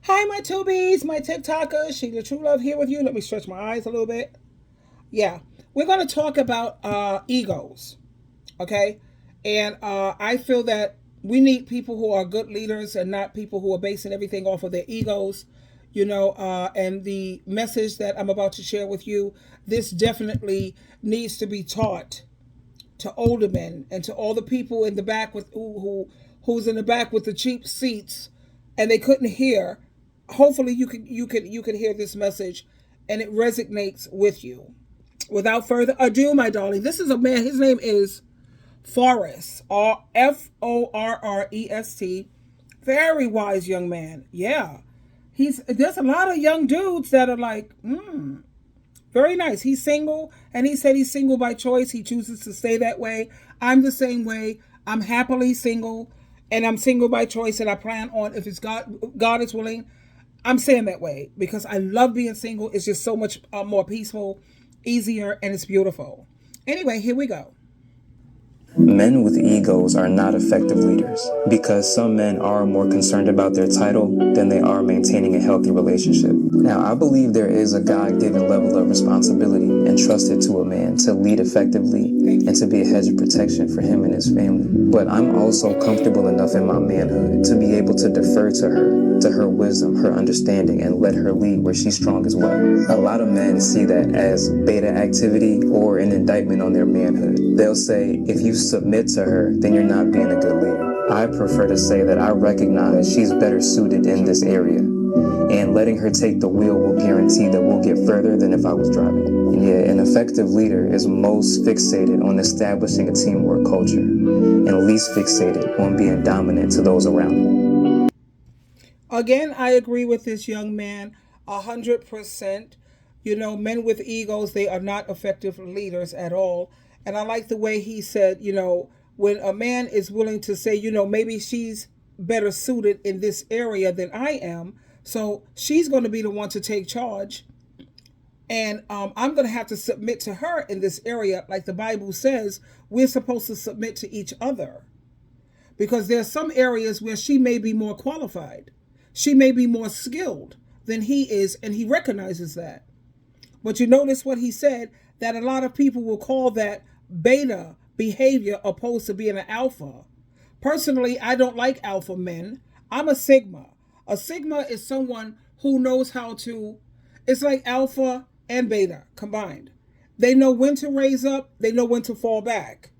Hi, my tubies, my TikTokers. SheilaTruelove here with you. Let me stretch my eyes a little bit. Yeah, we're going to talk about egos, okay? And I feel that we need people who are good leaders and not people who are basing everything off of their egos, and the message that I'm about to share with you, this definitely needs to be taught to older men and to all the people in the back with who's in the back with the cheap seats and they couldn't hear. Hopefully you can hear this message and it resonates with you. Without further ado, my darling, this is a man. His name is Forrest, or Forrest. Very wise young man. Yeah. There's a lot of young dudes that are like, very nice. He's single, and he said he's single by choice. He chooses to stay that way. I'm the same way. I'm happily single, and I'm single by choice. And I plan on, if it's God is willing, I'm saying that way because I love being single. It's just so much more peaceful, easier, and it's beautiful. Anyway, here we go. Men with egos are not effective leaders because some men are more concerned about their title than they are maintaining a healthy relationship. Now, I believe there is a God-given level of responsibility entrusted to a man to lead effectively and to be a hedge of protection for him and his family. But I'm also comfortable enough in my manhood to be able to defer to her wisdom, her understanding, and let her lead where she's strong as well. A lot of men see that as beta activity or an indictment on their manhood. They'll say, if you submit to her, then you're not being a good leader. I prefer to say that I recognize she's better suited in this area, and letting her take the wheel will guarantee that we'll get further than if I was driving. And yeah, an effective leader is most fixated on establishing a teamwork culture and least fixated on being dominant to those around him. Again, I agree with this young man 100%. Men with egos, they are not effective leaders at all. And I like the way he said, when a man is willing to say, maybe she's better suited in this area than I am, so she's going to be the one to take charge. And I'm going to have to submit to her in this area. Like the Bible says, we're supposed to submit to each other because there's some areas where she may be more qualified. She may be more skilled than he is, and he recognizes that. But you notice what he said, that a lot of people will call that beta behavior opposed to being an alpha. Personally, I don't like alpha men. I'm a sigma. A sigma is someone who knows how to, it's like alpha and beta combined. They know when to raise up, they know when to fall back.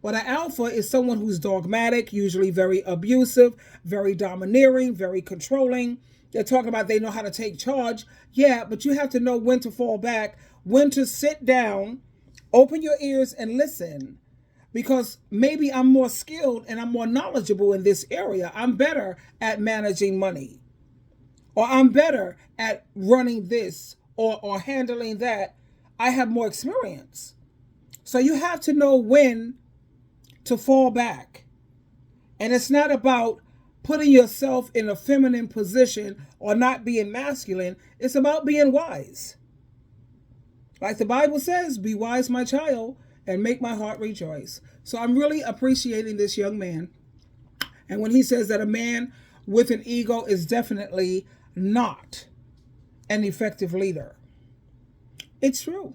But an alpha is someone who's dogmatic, usually very abusive, very domineering, very controlling. They're talking about they know how to take charge. Yeah, but you have to know when to fall back, when to sit down, open your ears and listen. Because maybe I'm more skilled and I'm more knowledgeable in this area. I'm better at managing money, or I'm better at running this or handling that. I have more experience. So you have to know when to fall back. And it's not about putting yourself in a feminine position or not being masculine. It's about being wise. Like the Bible says, be wise, my child, and make my heart rejoice. So I'm really appreciating this young man. And when he says that a man with an ego is definitely not an effective leader, it's true.